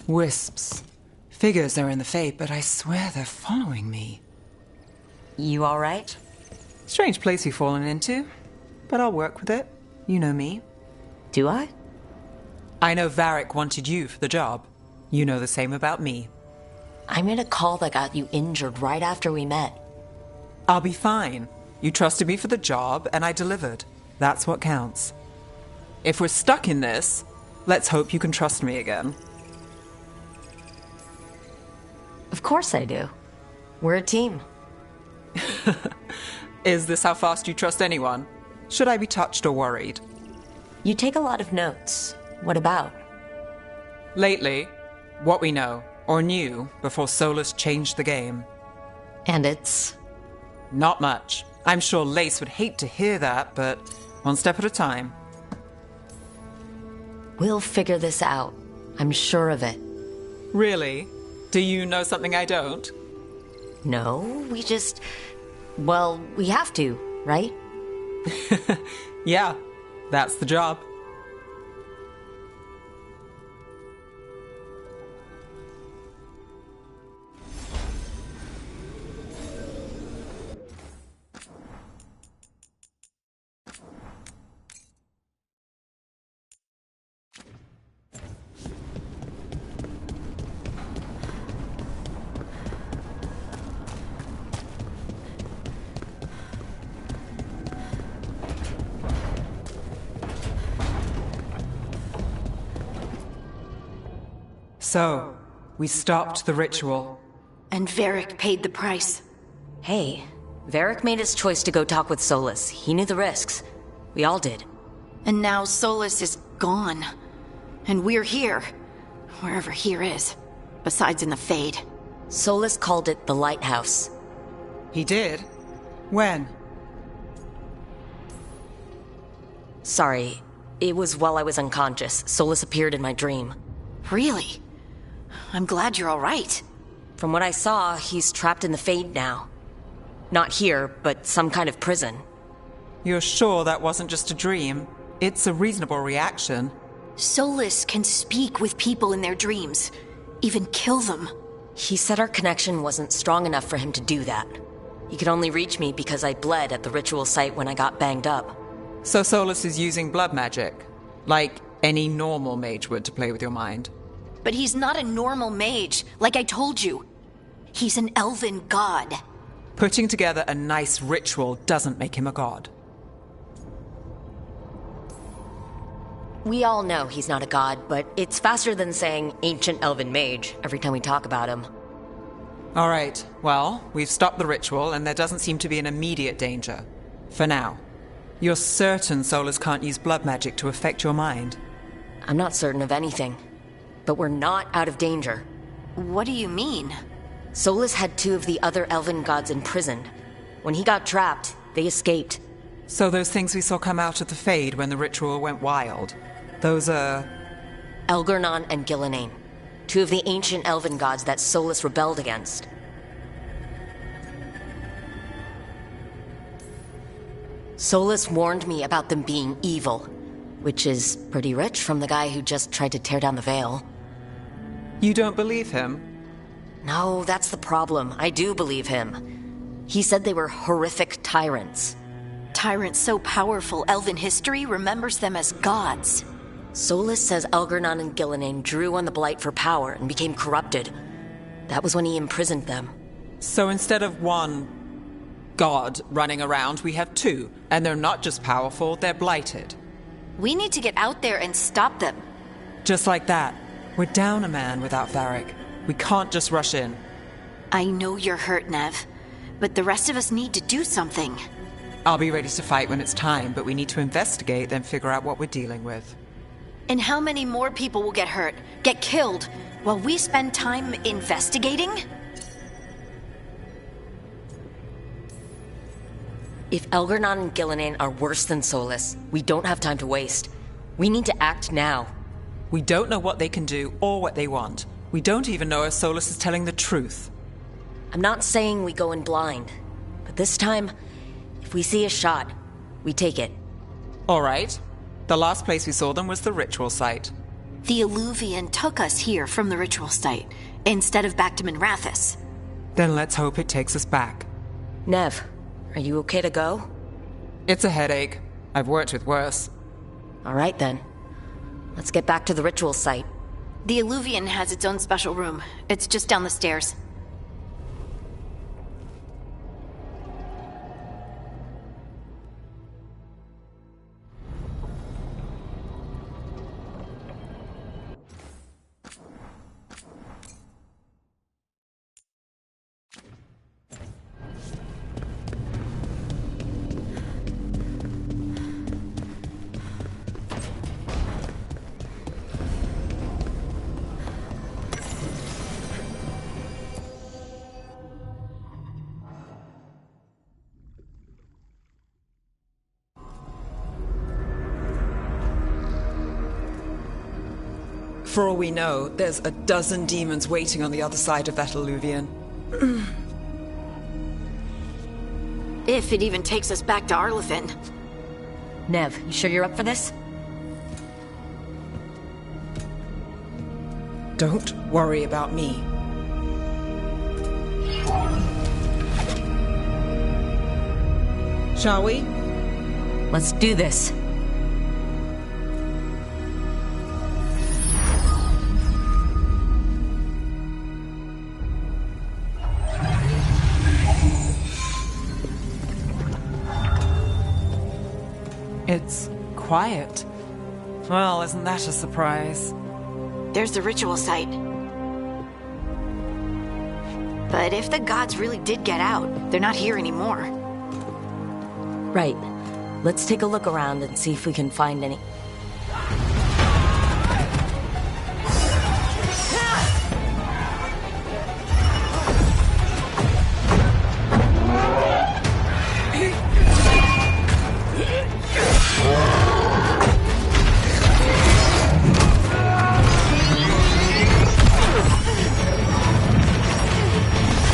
Wisps. Figures are in the Fate, but I swear they're following me. You alright? Strange place you've fallen into, but I'll work with it. You know me. Do I? I know Varric wanted you for the job. You know the same about me. I made a call that got you injured right after we met. I'll be fine. You trusted me for the job, and I delivered. That's what counts. If we're stuck in this, let's hope you can trust me again. Of course I do. We're a team. Is this how fast you trust anyone? Should I be touched or worried? You take a lot of notes. What about? Lately, what we know, or knew, before Solus changed the game. And it's? Not much. I'm sure Lace would hate to hear that, but one step at a time. We'll figure this out. I'm sure of it. Really? Do you know something I don't? No, well, we have to, right? Yeah, that's the job. So, we stopped the ritual. And Varric paid the price. Hey, Varric made his choice to go talk with Solus. He knew the risks. We all did. And now Solus is gone. And we're here. Wherever here is. Besides in the Fade. Solus called it the Lighthouse. He did? When? Sorry, it was while I was unconscious. Solus appeared in my dream. Really? I'm glad you're all right. From what I saw, he's trapped in the Fade now. Not here, but some kind of prison. You're sure that wasn't just a dream? It's a reasonable reaction. Solus can speak with people in their dreams. Even kill them. He said our connection wasn't strong enough for him to do that. He could only reach me because I bled at the ritual site when I got banged up. So Solus is using blood magic? Like any normal mage would to play with your mind? But he's not a normal mage, like I told you. He's an elven god. Putting together a nice ritual doesn't make him a god. We all know he's not a god, but it's faster than saying ancient elven mage every time we talk about him. All right, well, we've stopped the ritual and there doesn't seem to be an immediate danger. For now. You're certain Solus can't use blood magic to affect your mind? I'm not certain of anything. But we're not out of danger. What do you mean? Solus had 2 of the other elven gods imprisoned. When he got trapped, they escaped. So those things we saw come out of the Fade when the ritual went wild, those are... Elgurnon and Gillenane, 2 of the ancient elven gods that Solus rebelled against. Solus warned me about them being evil, which is pretty rich from the guy who just tried to tear down the veil. You don't believe him? No, that's the problem. I do believe him. He said they were horrific tyrants. Tyrants so powerful, elven history remembers them as gods. Solus says Elgurnon and Gillenane drew on the Blight for power and became corrupted. That was when he imprisoned them. So instead of one god running around, we have 2. And they're not just powerful, they're blighted. We need to get out there and stop them. Just like that. We're down a man without Varric. We can't just rush in. I know you're hurt, Nev. But the rest of us need to do something. I'll be ready to fight when it's time, but we need to investigate, then figure out what we're dealing with. And how many more people will get hurt, get killed, while we spend time investigating? If Elgurnon and Gillenane are worse than Solus, we don't have time to waste. We need to act now. We don't know what they can do or what they want. We don't even know if Solus is telling the truth. I'm not saying we go in blind, but this time, if we see a shot, we take it. All right. The last place we saw them was the ritual site. The Illuvian took us here from the ritual site, instead of back to Minrathous. Then let's hope it takes us back. Nev, are you okay to go? It's a headache. I've worked with worse. All right then. Let's get back to the ritual site. The Illuvian has its own special room. It's just down the stairs. For all we know, there's a dozen demons waiting on the other side of that Illuvian. If it even takes us back to Arlethan. Nev, you sure you're up for this? Don't worry about me. Shall we? Let's do this. It's quiet. Well, isn't that a surprise? There's the ritual site. But if the gods really did get out, they're not here anymore. Right. Let's take a look around and see if we can find any...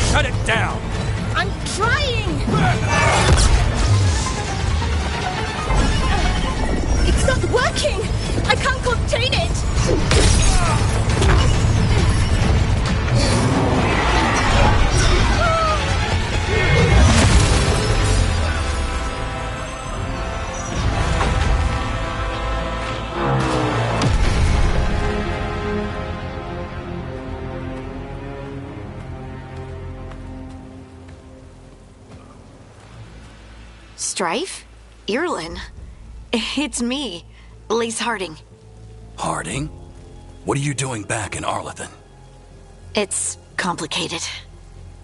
Shut it down! I'm trying! It's not working! I can't contain it! Strife? Irlin? It's me, Lace Harding. Harding? What are you doing back in Arlethan? It's complicated.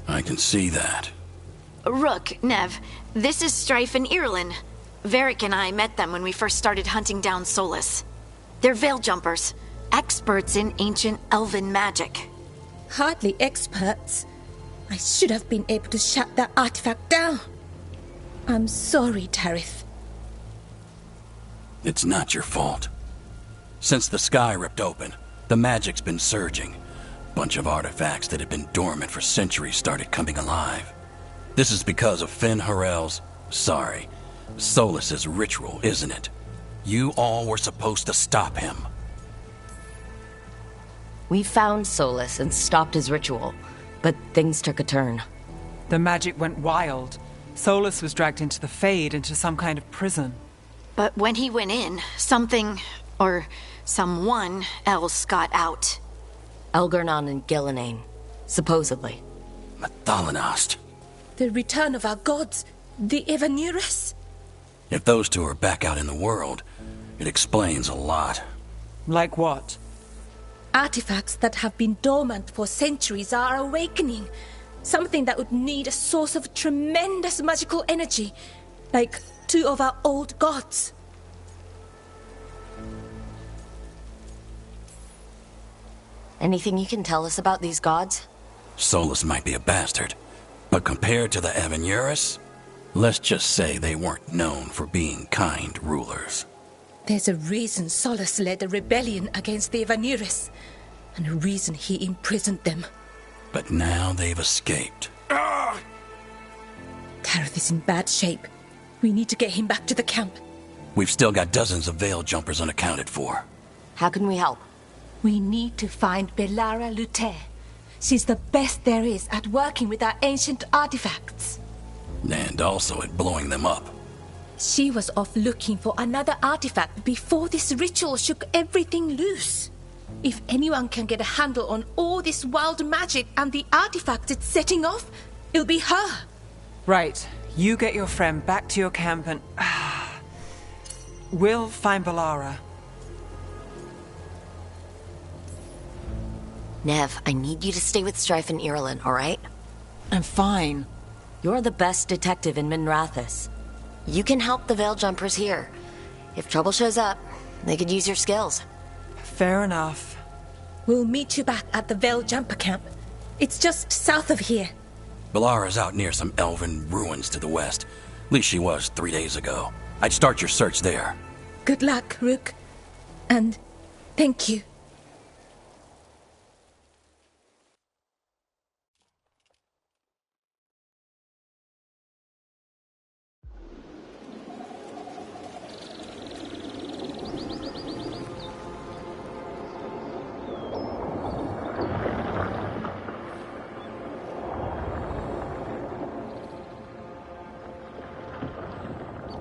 I can see that. Rook, Nev, this is Strife and Irlin. Varric and I met them when we first started hunting down Solus. They're veil jumpers, experts in ancient elven magic. Hardly experts. I should have been able to shut that artifact down. I'm sorry, Tarith. It's not your fault. Since the sky ripped open, the magic's been surging. Bunch of artifacts that had been dormant for centuries started coming alive. This is because of Finn Harel's... Solus's ritual, isn't it? You all were supposed to stop him. We found Solus and stopped his ritual, but things took a turn. The magic went wild. Solus was dragged into the Fade, into some kind of prison. But when he went in, something, or someone else got out. Elgernon and Gillenane, supposedly. Mathalanost. The return of our gods, the Evanurus. If those two are back out in the world, it explains a lot. Like what? Artifacts that have been dormant for centuries are awakening. Something that would need a source of tremendous magical energy, like two of our old gods. Anything you can tell us about these gods? Solus might be a bastard, but compared to the Evanurus, let's just say they weren't known for being kind rulers. There's a reason Solus led a rebellion against the Evanurus, and a reason he imprisoned them. But now they've escaped. Tarith is in bad shape. We need to get him back to the camp. We've still got dozens of veil jumpers unaccounted for. How can we help? We need to find Belara Luther. She's the best there is at working with our ancient artifacts. And also at blowing them up. She was off looking for another artifact before this ritual shook everything loose. If anyone can get a handle on all this wild magic and the artifacts it's setting off, it'll be her. Right. You get your friend back to your camp and... we'll find Belara. Nev, I need you to stay with Strife and Irulan, alright? I'm fine. You're the best detective in Minrathous. You can help the Veil Jumpers here. If trouble shows up, they could use your skills. Fair enough. We'll meet you back at the Veil Jumper camp. It's just south of here. Belara's out near some elven ruins to the west. At least she was 3 days ago. I'd start your search there. Good luck, Rook. And thank you.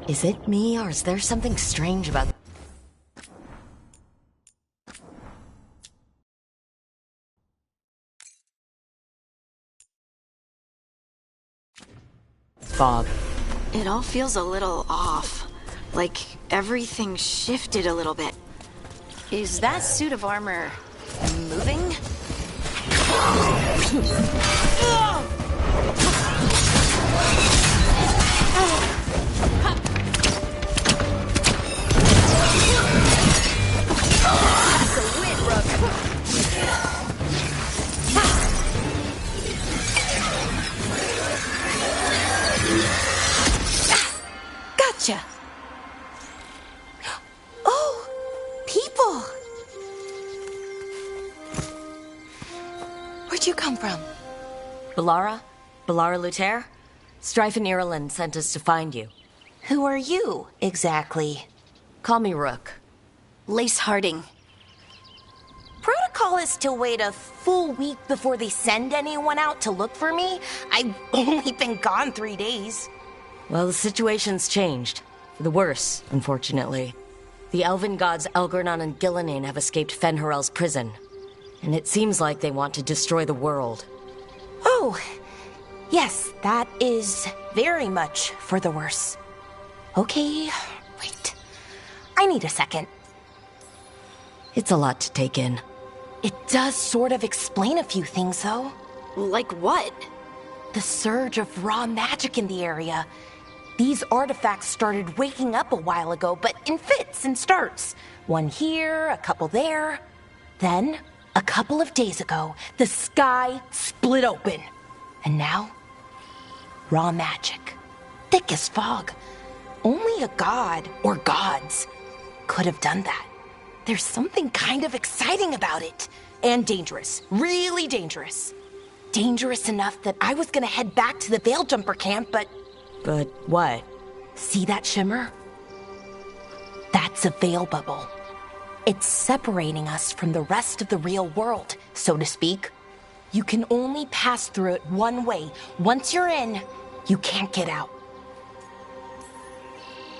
Is it me, or is there something strange about... fog? It all feels a little off. Like everything shifted a little bit. Is that suit of armor moving? Gotcha. Oh, people. Where'd you come from? Belara? Belara Luther? Strife and Irulan sent us to find you. Who are you, exactly? Call me Rook. Lace Harding. Protocol is to wait a full week before they send anyone out to look for me. I've only been gone 3 days. Well, the situation's changed. For the worse, unfortunately. The elven gods Elgurnon and Gillinane have escaped Fenharel's prison. And it seems like they want to destroy the world. Oh, yes, that is very much for the worse. Okay, wait. I need a second. It's a lot to take in. It does sort of explain a few things, though. Like what? The surge of raw magic in the area. These artifacts started waking up a while ago, but in fits and starts. One here, a couple there. Then, a couple of days ago, the sky split open. And now, raw magic. Thick as fog. Only a god, or gods, could have done that. There's something kind of exciting about it. And dangerous. Really dangerous. Dangerous enough that I was gonna head back to the Veil Jumper camp, but... But what? See that shimmer? That's a veil bubble. It's separating us from the rest of the real world, so to speak. You can only pass through it one way. Once you're in, you can't get out.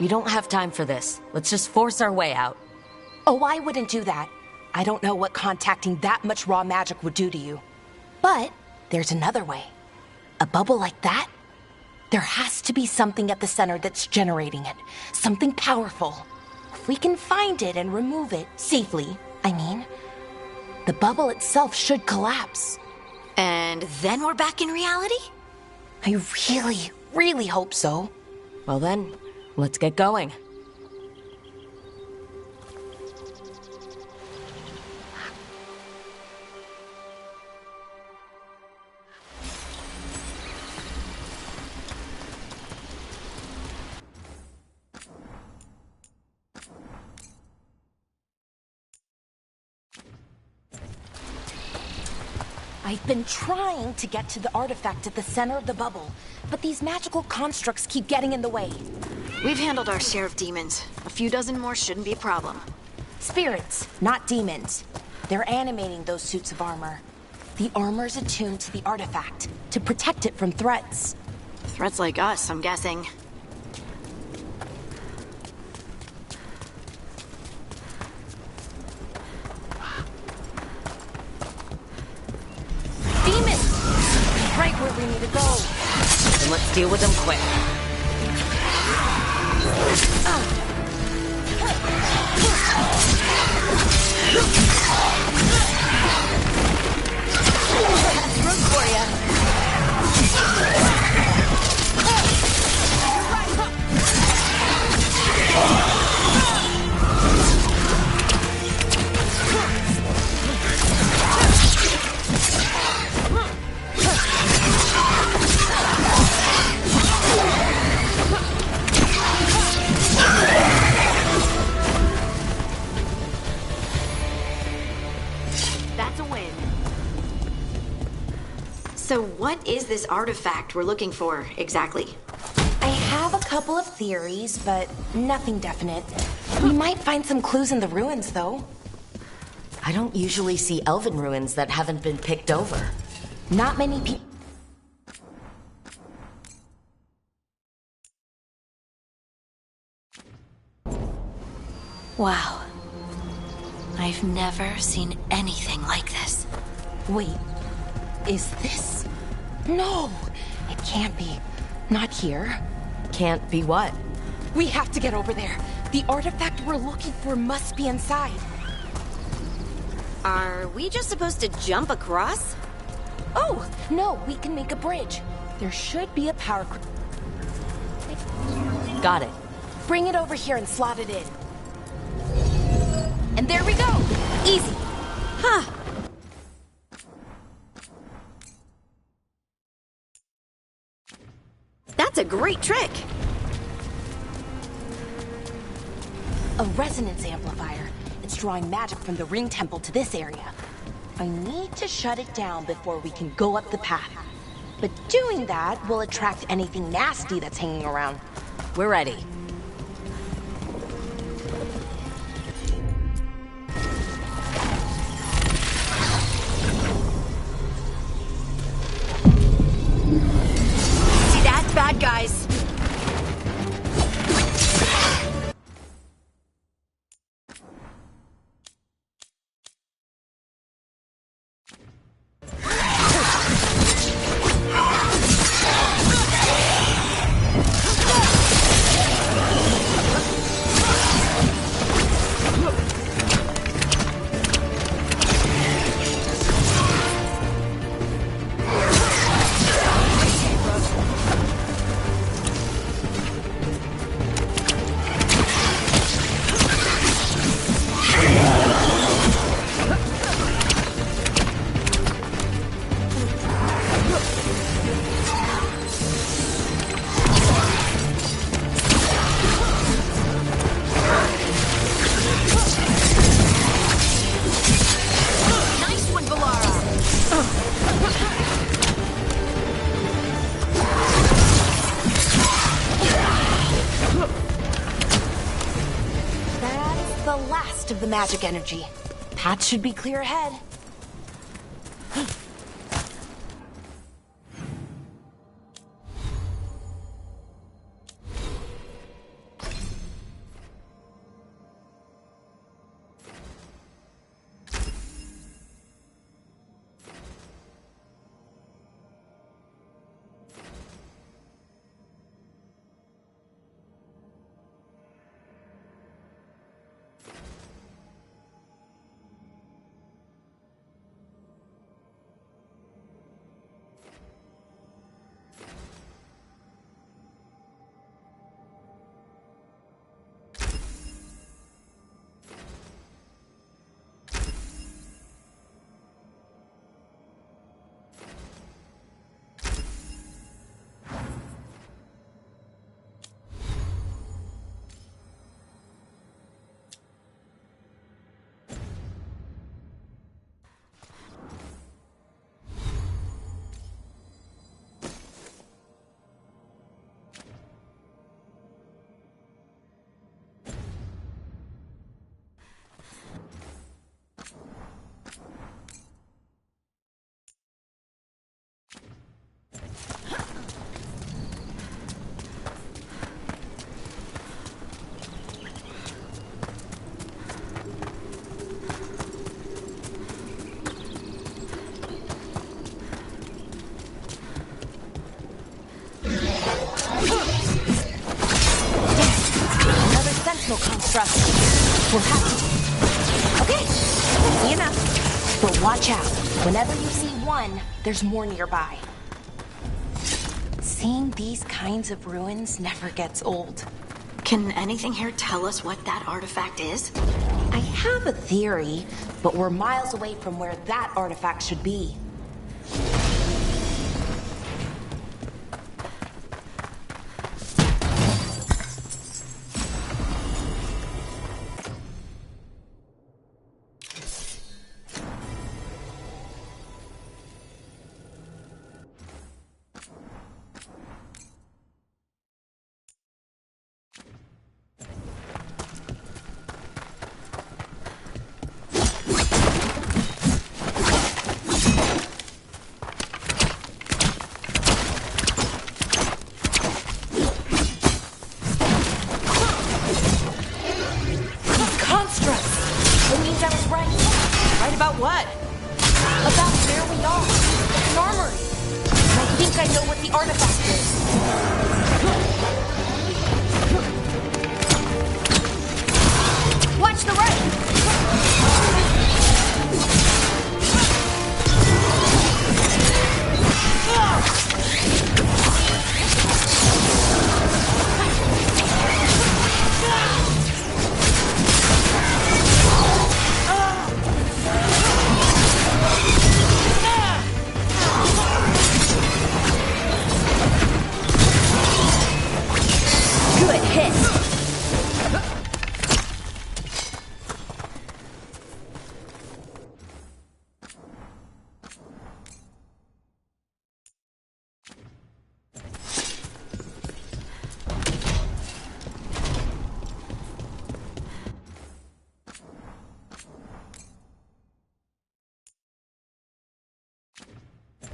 We don't have time for this. Let's just force our way out. Oh, I wouldn't do that. I don't know what contacting that much raw magic would do to you. But there's another way. A bubble like that? There has to be something at the center that's generating it. Something powerful. If we can find it and remove it, safely, I mean, the bubble itself should collapse. And then we're back in reality? I really, really hope so. Well then, let's get going. I've been trying to get to the artifact at the center of the bubble, but these magical constructs keep getting in the way. We've handled our share of demons. A few dozen more shouldn't be a problem. Spirits, not demons. They're animating those suits of armor. The armor's attuned to the artifact to protect it from threats. Threats like us, I'm guessing. Demons! Right where we need to go. Then let's deal with them quick. Room for ya. That's a win. So what is this artifact we're looking for, exactly? I have a couple of theories, but nothing definite. We might find some clues in the ruins, though. I don't usually see elven ruins that haven't been picked over. Not many people. Wow. I've never seen anything like this. Wait, is this? No, it can't be. Not here. Can't be what? We have to get over there. The artifact we're looking for must be inside. Are we just supposed to jump across? Oh, no, we can make a bridge. There should be a power. Got it. Bring it over here and slot it in. And there we go. Easy. Huh. That's a great trick. A resonance amplifier. It's drawing magic from the ring temple to this area. I need to shut it down before we can go up the path. But doing that will attract anything nasty that's hanging around. We're ready. See that? Bad guys. The last of the magic energy. Path should be clear ahead. We'll have to... Okay, easy enough. But watch out. Whenever you see one, there's more nearby. Seeing these kinds of ruins never gets old. Can anything here tell us what that artifact is? I have a theory, but we're miles away from where that artifact should be. About what? About where we are. An armory. And I think I know what the artifact is. Watch the right!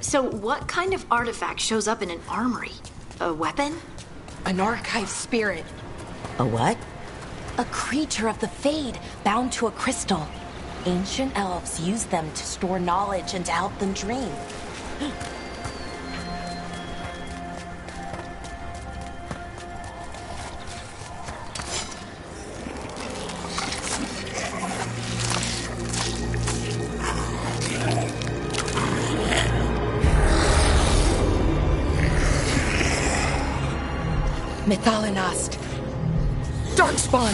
So what kind of artifact shows up in an armory? A weapon? An archive spirit. A what? A creature of the Fade, bound to a crystal. Ancient elves use them to store knowledge and to help them dream. Methalinast. Darkspawn.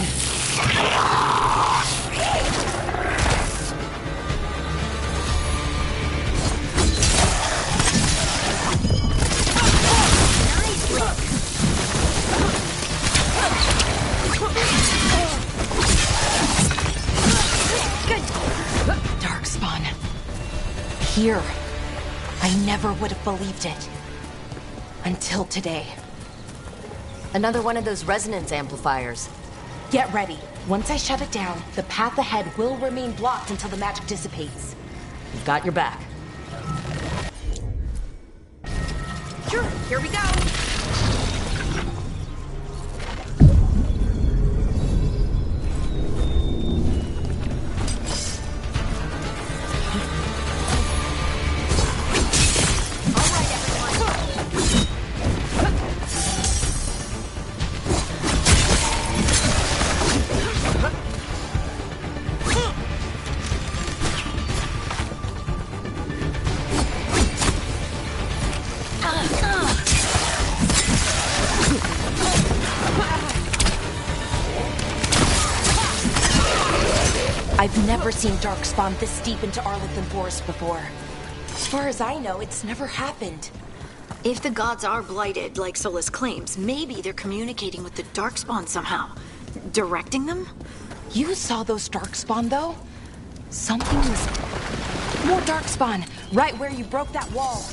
Darkspawn. Here. I never would have believed it. Until today. Another one of those resonance amplifiers. Get ready. Once I shut it down, the path ahead will remain blocked until the magic dissipates. We've got your back. Sure, here we go. I've never seen Darkspawn this deep into Arlington Forest before. As far as I know, it's never happened. If the gods are blighted, like Solus claims, maybe they're communicating with the Darkspawn somehow. Directing them? You saw those Darkspawn, though? Something was... More Darkspawn, right where you broke that wall.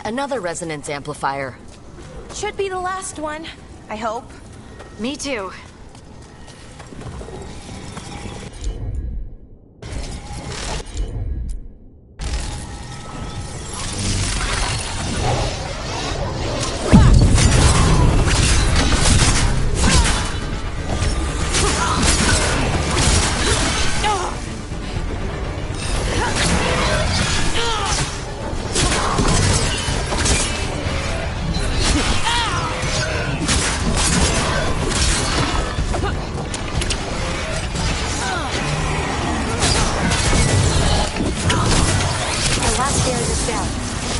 Another resonance amplifier. Should be the last one, I hope. Me too.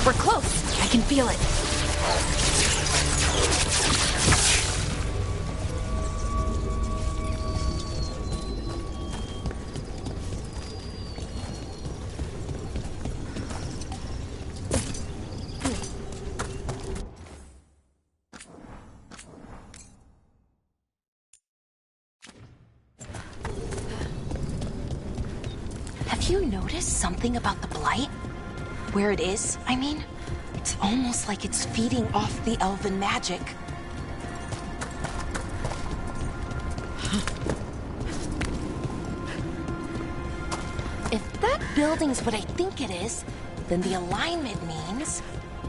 We're close. I can feel it. Have you noticed something about the blight? Where it is, I mean? It's almost like it's feeding off the elven magic. If that building's what I think it is, then the alignment means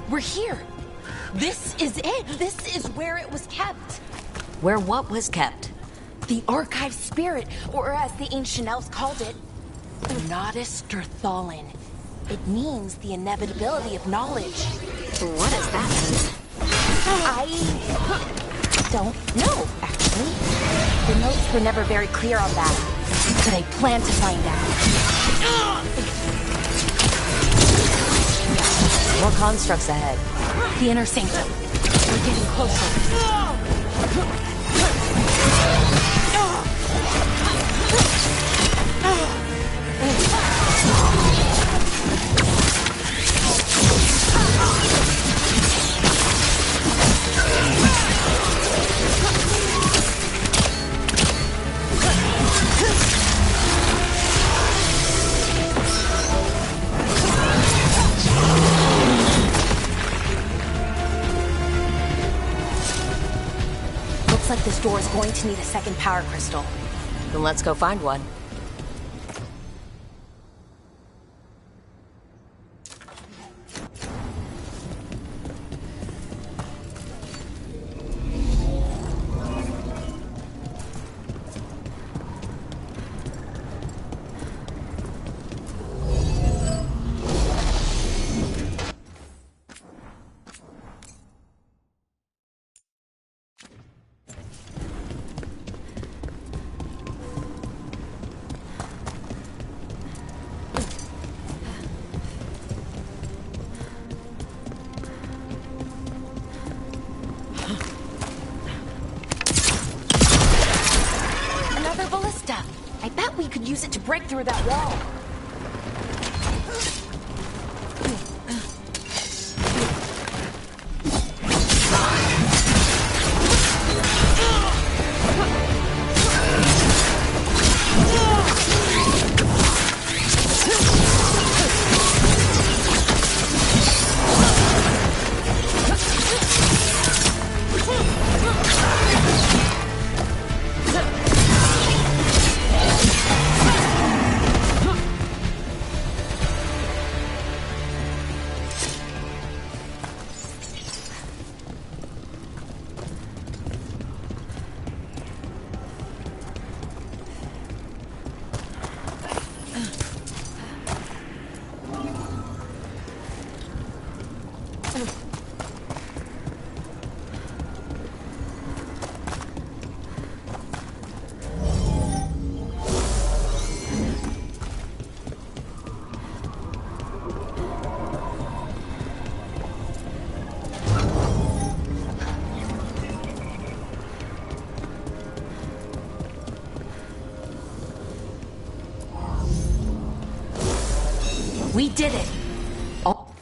we're here. This is it. This is where it was kept. Where what was kept? The archive spirit, or as the ancient elves called it, Nodus Durthalin. It means the inevitability of knowledge. What does that mean? I don't know, actually. The notes were never very clear on that, but I plan to find out. More constructs ahead. The inner sanctum. We're getting closer. Looks like this door is going to need a second power crystal. Then let's go find one. I bet we could use it to break through that wall. We did it! Oh.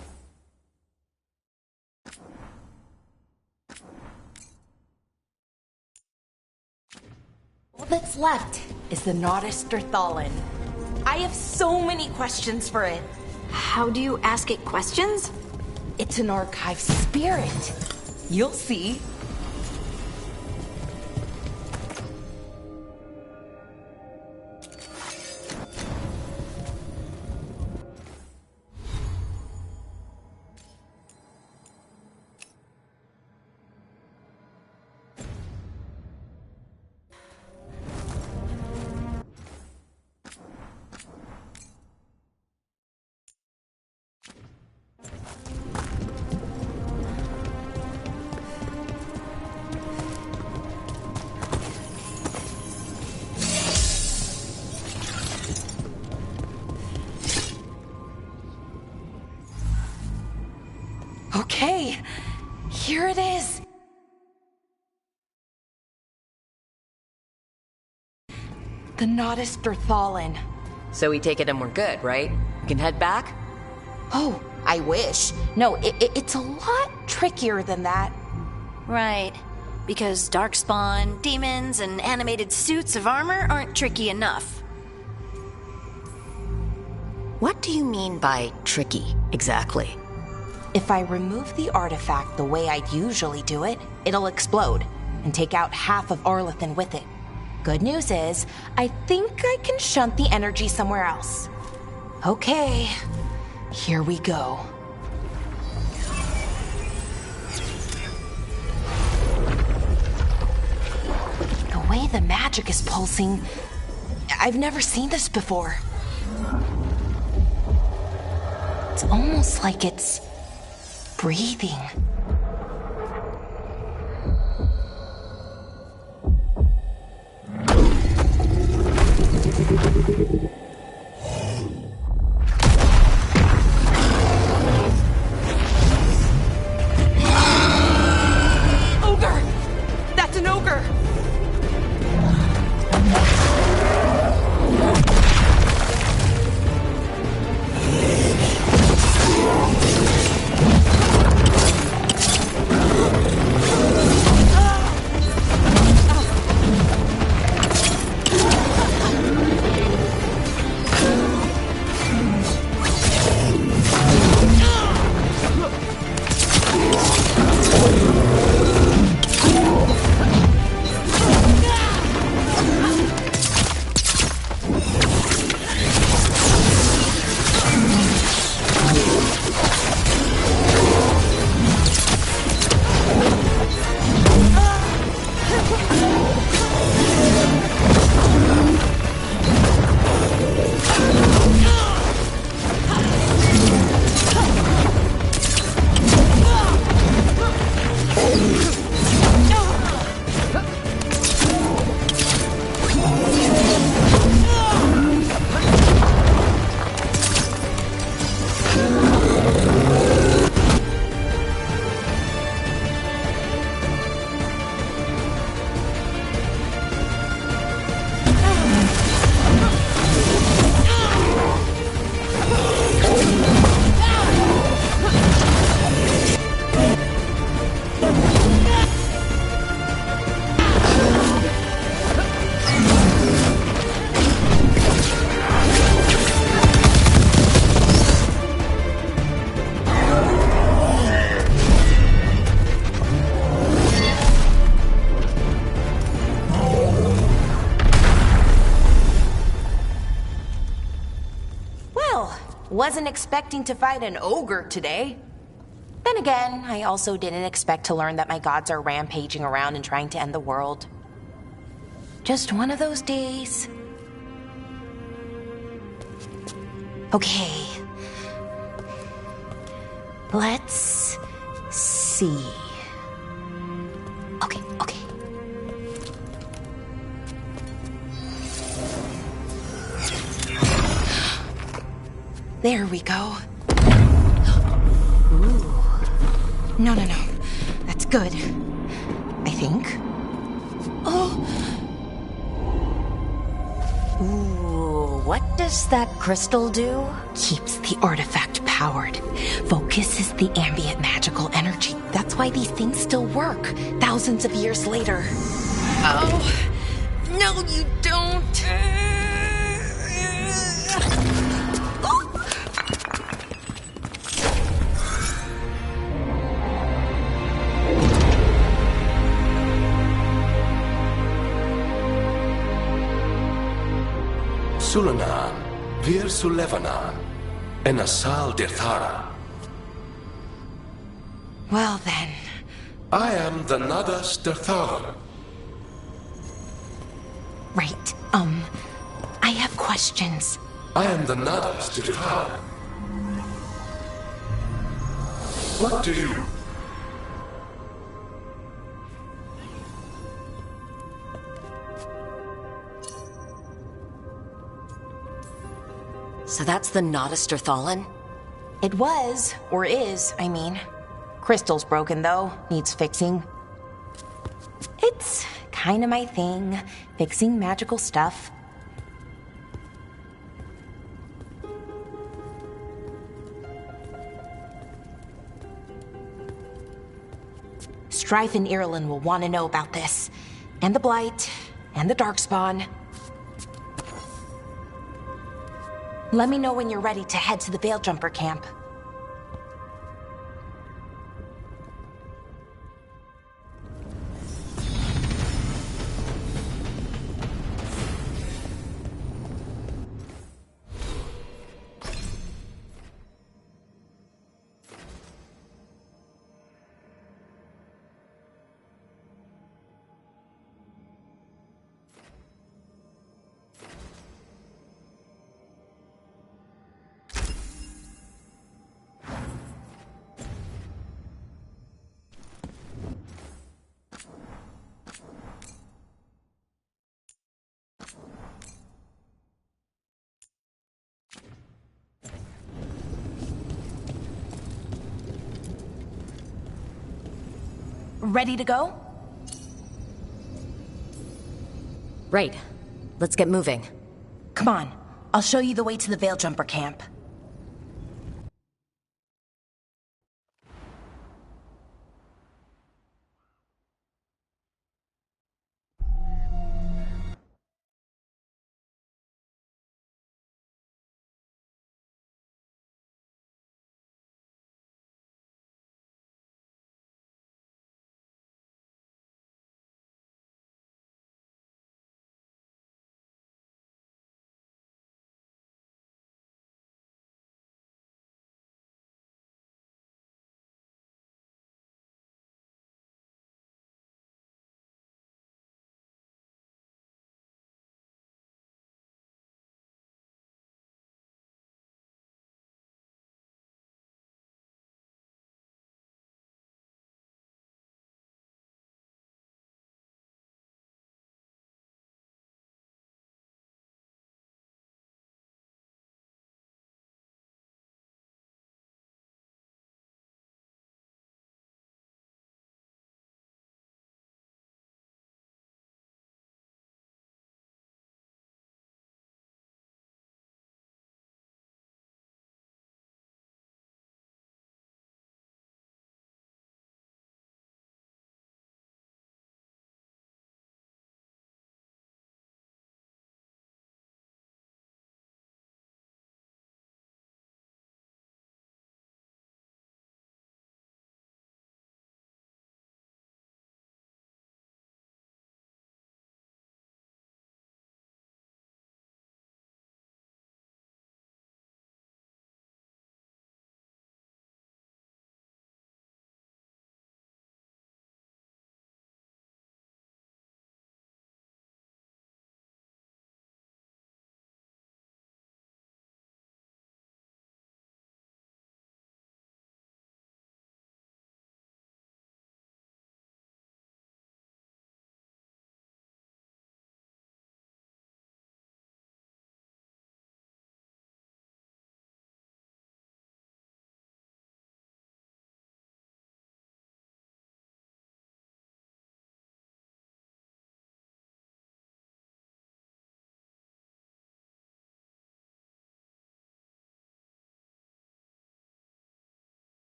All that's left is the Nodus Durthalin. I have so many questions for it. How do you ask it questions? It's an archive spirit. You'll see. Okay, here it is. The Nodus Derthalin. So we take it and we're good, right? We can head back? Oh, I wish. No, it's a lot trickier than that. Right. Because darkspawn, demons, and animated suits of armor aren't tricky enough. What do you mean by tricky, exactly? If I remove the artifact the way I'd usually do it, it'll explode and take out half of Arlethan with it. Good news is, I think I can shunt the energy somewhere else. Okay, here we go. The way the magic is pulsing, I've never seen this before. It's almost like it's breathing. Ogre! That's an ogre! Wasn't expecting to fight an ogre today. Then again, I also didn't expect to learn that my gods are rampaging around and trying to end the world. Just one of those days. Okay. Let's see. Okay. There we go. Ooh. No. That's good. I think. Oh. Ooh, what does that crystal do? Keeps the artifact powered. Focuses the ambient magical energy. That's why these things still work, thousands of years later. Oh. No, you don't. Sulanan, Vir Sulevanan, and Asal Dirthara. Well then. I am the Nadas Dirthara. Right. I have questions. I am the Nadas Dirthara. What do you... So that's the Nodaster Thalin? It was, or is, I mean. Crystal's broken though, needs fixing. It's kinda my thing, fixing magical stuff. Strife and Irulan will want to know about this. And the Blight, and the Darkspawn. Let me know when you're ready to head to the Veil-Jumper camp. Ready to go? Right. Let's get moving. Come on, I'll show you the way to the Veil-Jumper camp.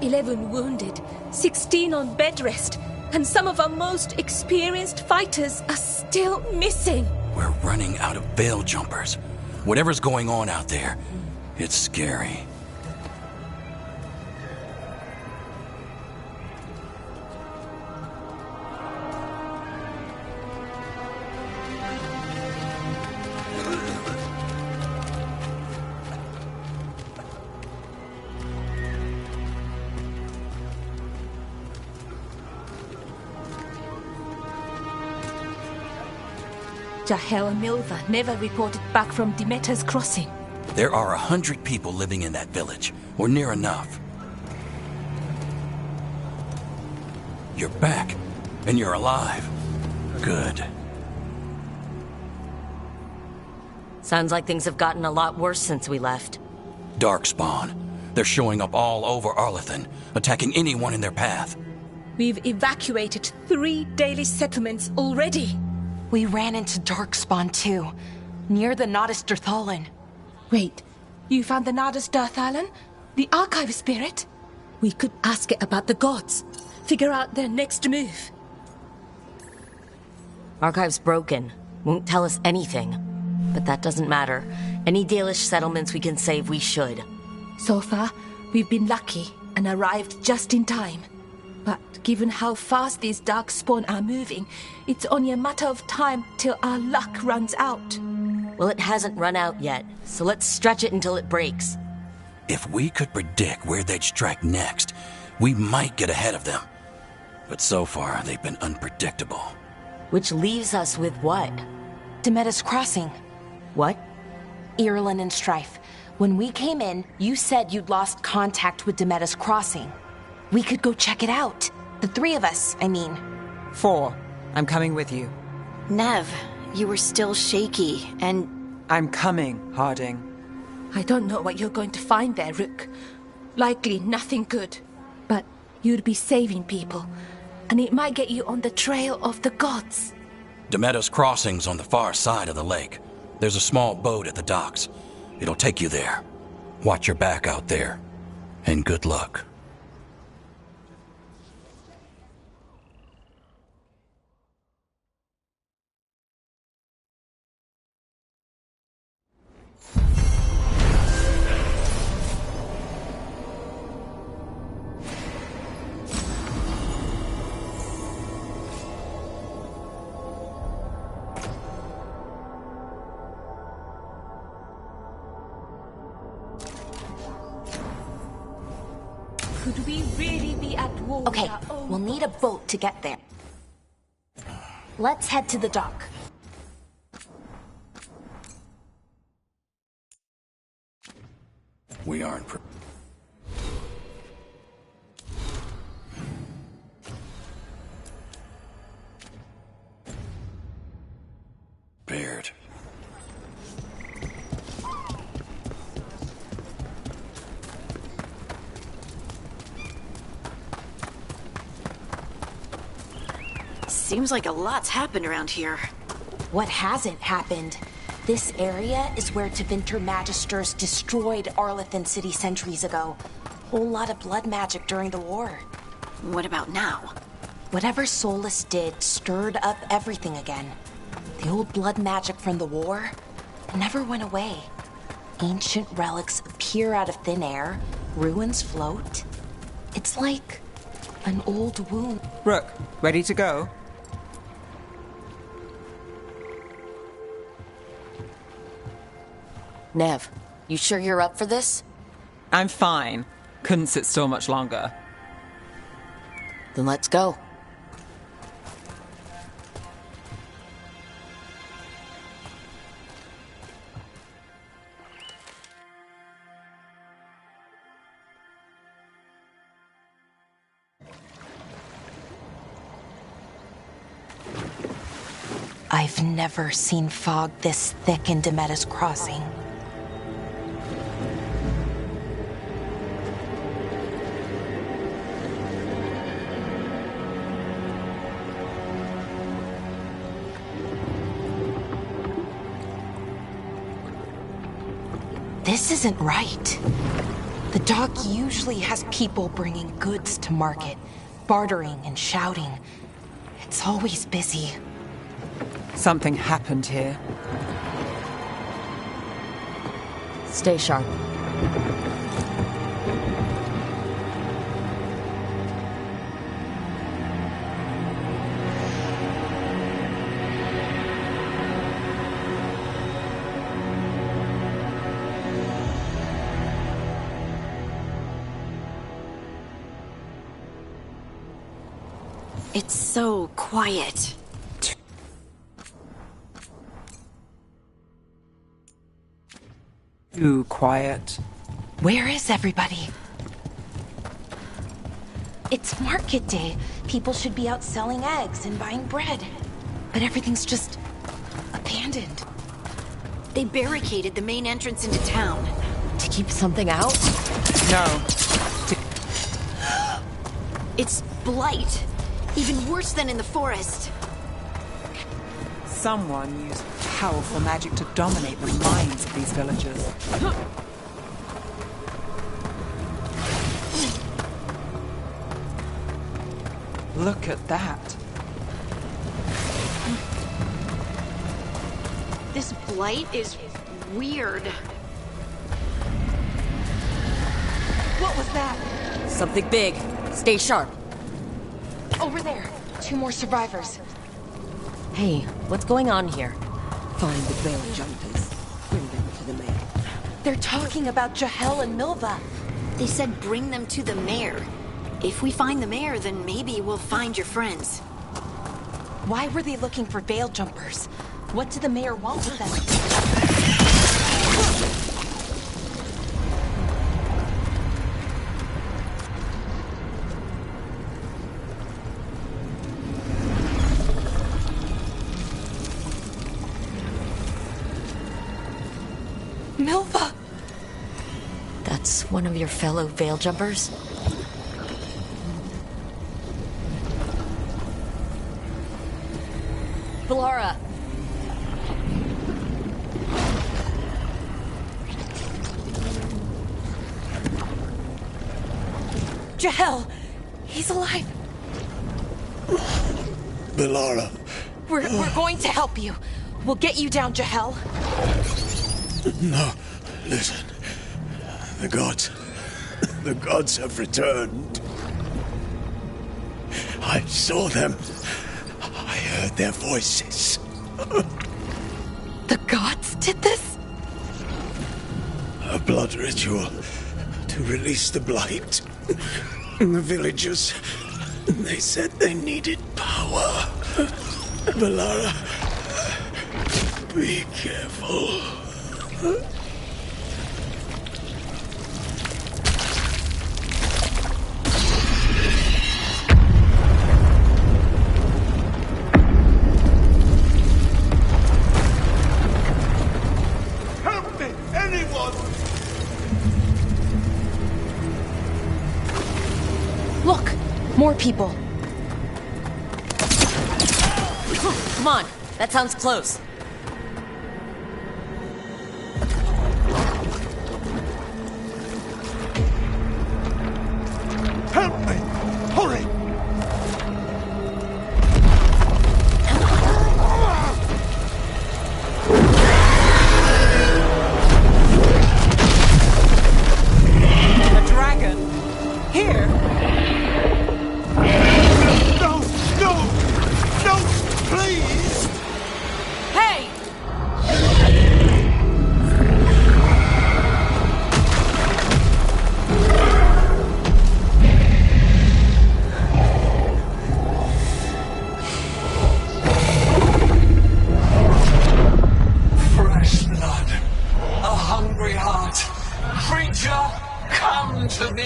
11 wounded, 16 on bed rest, and some of our most experienced fighters are still missing. We're running out of veil jumpers. Whatever's going on out there, it's scary. Jahel and Milva never reported back from Demeter's crossing. There are 100 people living in that village, or near enough. You're back, and you're alive. Good. Sounds like things have gotten a lot worse since we left. Darkspawn. They're showing up all over Arlathan, attacking anyone in their path. We've evacuated 3 daily settlements already. We ran into Darkspawn too, near the Nodus Dirthalan. Wait, you found the Nodus Dirthalan? The archive spirit? We could ask it about the gods. Figure out their next move. Archive's broken. Won't tell us anything. But that doesn't matter. Any Dalish settlements we can save, we should. So far, we've been lucky and arrived just in time. But given how fast these Darkspawn are moving, it's only a matter of time till our luck runs out. Well, it hasn't run out yet, so let's stretch it until it breaks. If we could predict where they'd strike next, we might get ahead of them. But so far, they've been unpredictable. Which leaves us with what? Demeter's crossing. What? Irulan and Strife. When we came in, you said you'd lost contact with Demeter's crossing. We could go check it out. The 3 of us, I mean. 4. I'm coming with you. Nev, you were still shaky, and I'm coming, Harding. I don't know what you're going to find there, Rook. Likely nothing good. But you'd be saving people, and it might get you on the trail of the gods. Demeter's crossing's on the far side of the lake. There's a small boat at the docks. It'll take you there. Watch your back out there. And good luck. Could we really be at war with Okay, our own we'll need a gods? boat to get there. Let's head to the dock. We aren't prepared. seems like a lot's happened around here. What hasn't happened? This area is where Tevinter Magisters destroyed Arlathan City centuries ago. Whole lot of blood magic during the war. What about now? Whatever Solus did stirred up everything again. The old blood magic from the war never went away. Ancient relics appear out of thin air, ruins float. It's like an old wound. Rook, ready to go? Nev, you sure you're up for this? I'm fine. Couldn't sit still much longer. Then let's go. I've never seen fog this thick in Demeter's crossing. This isn't right. The dock usually has people bringing goods to market, bartering and shouting. It's always busy. Something happened here. Stay sharp. It's so quiet. Too quiet. Where is everybody? It's market day. People should be out selling eggs and buying bread. But everything's just abandoned. They barricaded the main entrance into town. To keep something out? No. It's blight. Even worse than in the forest. Someone used powerful magic to dominate the minds of these villagers. Look at that. This blight is weird. What was that? Something big. Stay sharp. Over there. 2 more survivors. Hey, what's going on here? Find the veil jumpers. Bring them to the mayor. They're talking about Jahel and Milva. They said bring them to the mayor. If we find the mayor, then maybe we'll find your friends. Why were they looking for veil jumpers? What did the mayor want with them? Milva! That's one of your fellow veil jumpers? Valara! Jahel! He's alive! Valara. We're going to help you. We'll get you down, Jahel. No, listen. The gods have returned. I saw them. I heard their voices. The gods did this? A blood ritual to release the blight. The villagers, they said they needed power. Valara, be careful. Help me! Anyone! Look! More people. Come on, that sounds close. Help me! Hurry! A dragon? Here? No! No! No! Please! Hey! Fresh blood, a hungry heart. Creature, come to me.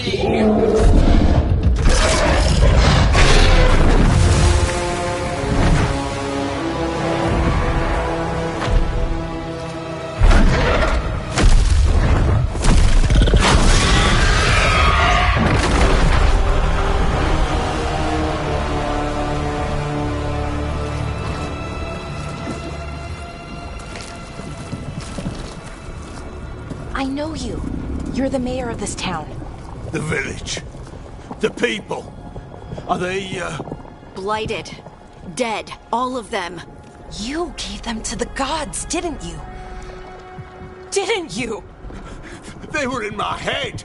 I know know you. You're the mayor of this town. The village. The people. Are they, Blighted. Dead. All of them. You gave them to the gods, didn't you? Didn't you? They were in my head.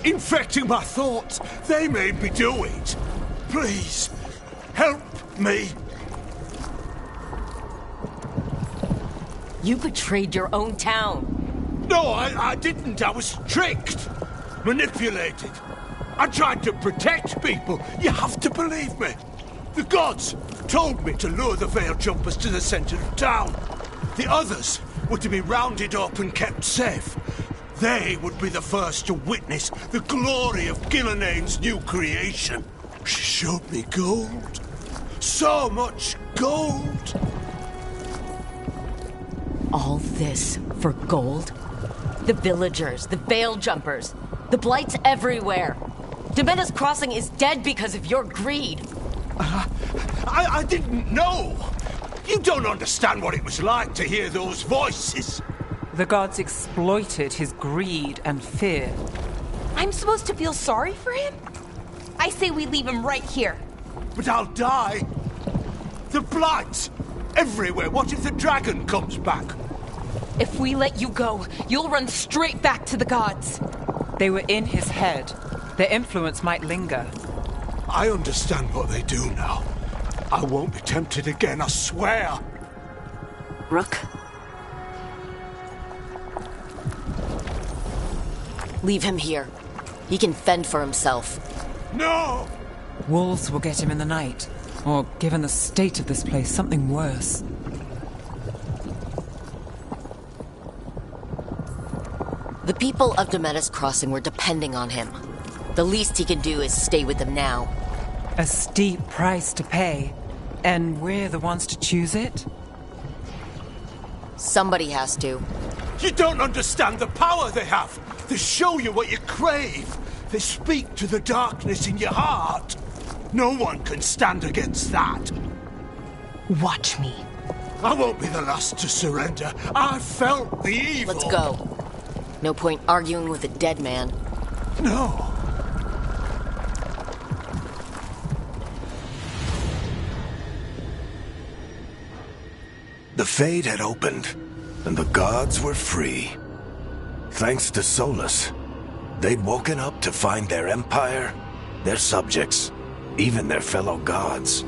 Infecting my thoughts. They made me do it. Please, help me. You betrayed your own town. No, I didn't. I was tricked. Manipulated. I tried to protect people. You have to believe me. The gods told me to lure the Veil Jumpers to the center of town. The others were to be rounded up and kept safe. They would be the first to witness the glory of Gillanane's new creation. She showed me gold. So much gold. All this for gold? The villagers, the Veil Jumpers, the Blights everywhere. Demena's Crossing is dead because of your greed. I didn't know. You don't understand what it was like to hear those voices. The gods exploited his greed and fear. I'm supposed to feel sorry for him? I say we leave him right here. But I'll die. The blights everywhere. What if the dragon comes back? If we let you go, you'll run straight back to the gods. They were in his head. Their influence might linger. I understand what they do now. I won't be tempted again, I swear. Rook? Leave him here. He can fend for himself. No! Wolves will get him in the night. Or, given the state of this place, something worse. The people of Demena's Crossing were depending on him. The least he can do is stay with them now. A steep price to pay. And we're the ones to choose it? Somebody has to. You don't understand the power they have. They show you what you crave. They speak to the darkness in your heart. No one can stand against that. Watch me. I won't be the last to surrender. I felt the evil. Let's go. No point arguing with a dead man. No. The Fade had opened, and the gods were free. Thanks to Solus, they'd woken up to find their empire, their subjects, even their fellow gods,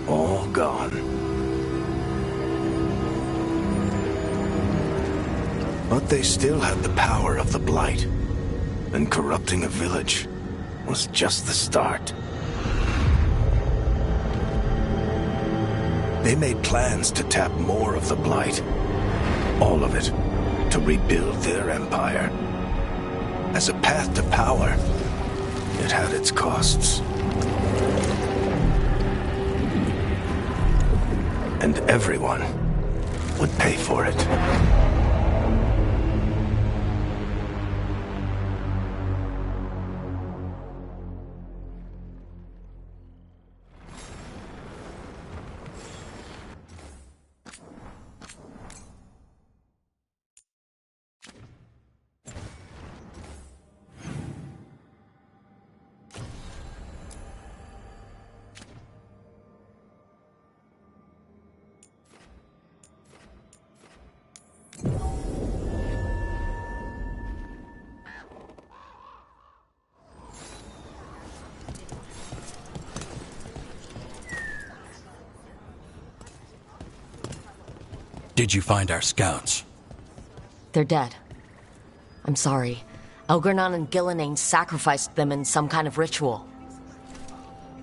all gone. But they still had the power of the Blight, and corrupting a village was just the start. They made plans to tap more of the Blight, all of it, to rebuild their empire. As a path to power, it had its costs. And everyone would pay for it. Did you find our scouts? They're dead. I'm sorry. Elgurnon and Gillanane sacrificed them in some kind of ritual.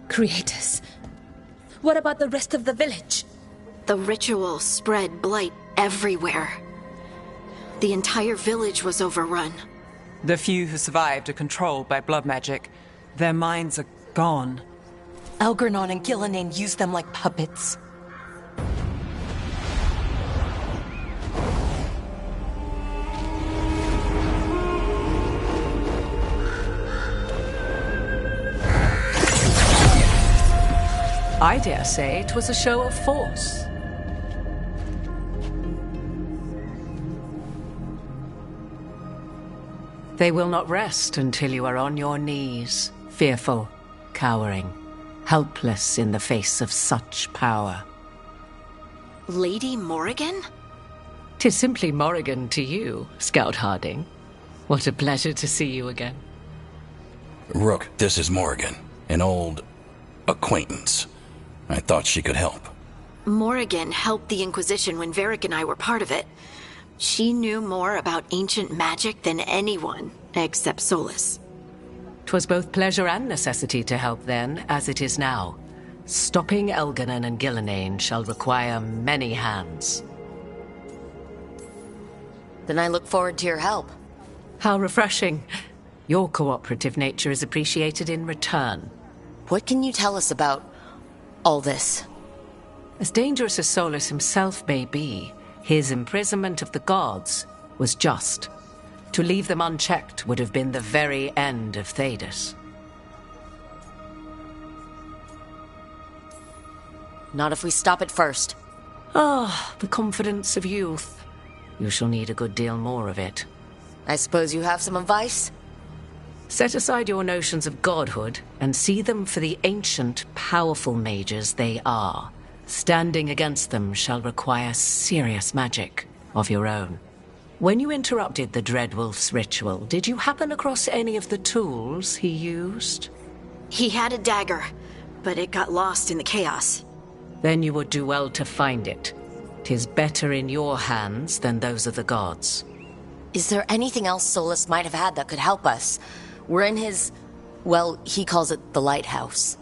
Creators. What about the rest of the village? The ritual spread blight everywhere. The entire village was overrun. The few who survived are controlled by blood magic. Their minds are gone. Elgurnon and Gillanane used them like puppets. I dare say it was a show of force. They will not rest until you are on your knees, fearful, cowering, helpless in the face of such power. Lady Morrigan? 'Tis simply Morrigan to you, Scout Harding. What a pleasure to see you again. Rook, this is Morrigan, an old acquaintance. I thought she could help. Morrigan helped the Inquisition when Varric and I were part of it. She knew more about ancient magic than anyone, except Solus. 'Twas both pleasure and necessity to help then, as it is now. Stopping Elganon and Gillenane shall require many hands. Then I look forward to your help. How refreshing. Your cooperative nature is appreciated in return. What can you tell us about all this? As dangerous as Solus himself may be, his imprisonment of the gods was just. To leave them unchecked would have been the very end of Thedas. Not if we stop it first. Ah, the confidence of youth. You shall need a good deal more of it. I suppose you have some advice? Set aside your notions of godhood and see them for the ancient, powerful mages they are. Standing against them shall require serious magic of your own. When you interrupted the Dreadwolf's ritual, did you happen across any of the tools he used? He had a dagger, but it got lost in the chaos. Then you would do well to find it. 'Tis better in your hands than those of the gods. Is there anything else Solus might have had that could help us? We're in his... well, he calls it the lighthouse.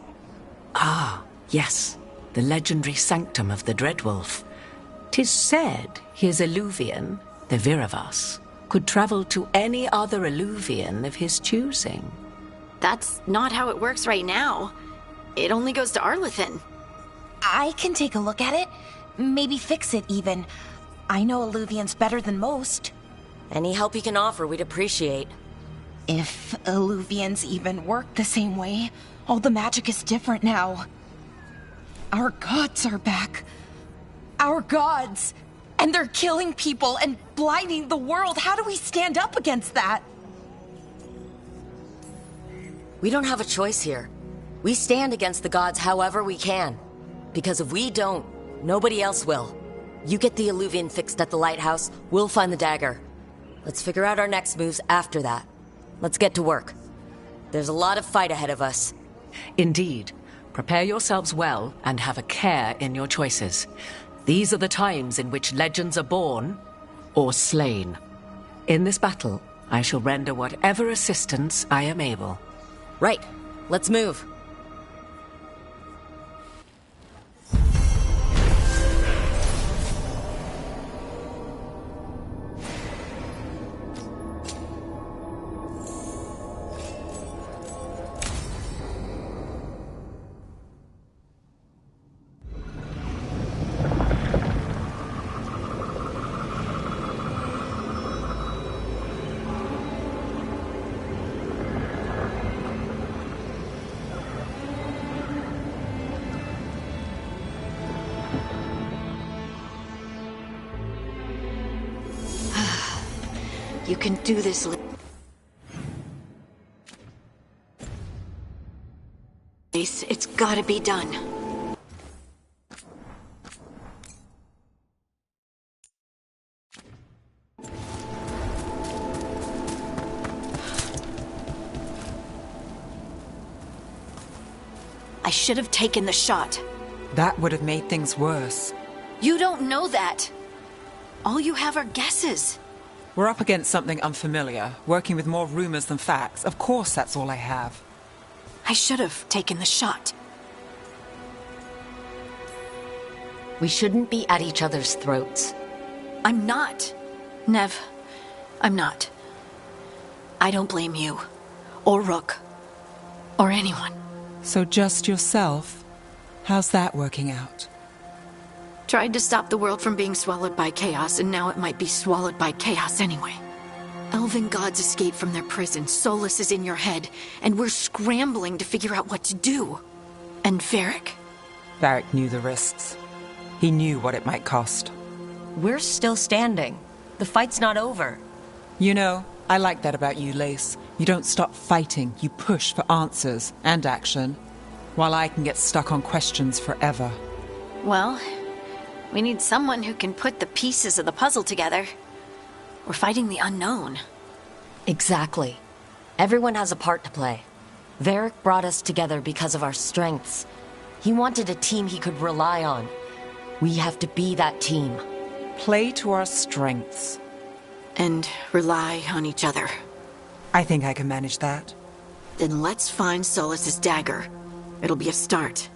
Ah, yes. The legendary sanctum of the Dreadwolf. 'Tis said his Eluvian, the Viravas, could travel to any other Eluvian of his choosing. That's not how it works right now. It only goes to Arlethan. I can take a look at it. Maybe fix it, even. I know Eluvians better than most. Any help you can offer, we'd appreciate. If Eluvians even work the same way, all the magic is different now. Our gods are back. Our gods! And they're killing people and blinding the world. How do we stand up against that? We don't have a choice here. We stand against the gods however we can. Because if we don't, nobody else will. You get the Eluvian fixed at the lighthouse, we'll find the dagger. Let's figure out our next moves after that. Let's get to work. There's a lot of fight ahead of us. Indeed. Prepare yourselves well and have a care in your choices. These are the times in which legends are born or slain. In this battle, I shall render whatever assistance I am able. Right. Let's move. You can do this. It's gotta be done. I should have taken the shot. That would have made things worse. You don't know that. All you have are guesses. We're up against something unfamiliar, working with more rumors than facts. Of course that's all I have. I should have taken the shot. We shouldn't be at each other's throats. I'm not. Nev, I'm not. I don't blame you. Or Rook. Or anyone. So just yourself? How's that working out? Tried to stop the world from being swallowed by chaos, and now it might be swallowed by chaos anyway. Elven gods escaped from their prison, Solus is in your head, and we're scrambling to figure out what to do. And Varric? Varric knew the risks. He knew what it might cost. We're still standing. The fight's not over. You know, I like that about you, Lace. You don't stop fighting. You push for answers and action, while I can get stuck on questions forever. Well, we need someone who can put the pieces of the puzzle together. We're fighting the unknown. Exactly. Everyone has a part to play. Varric brought us together because of our strengths. He wanted a team he could rely on. We have to be that team. Play to our strengths. And rely on each other. I think I can manage that. Then let's find Solus's dagger. It'll be a start.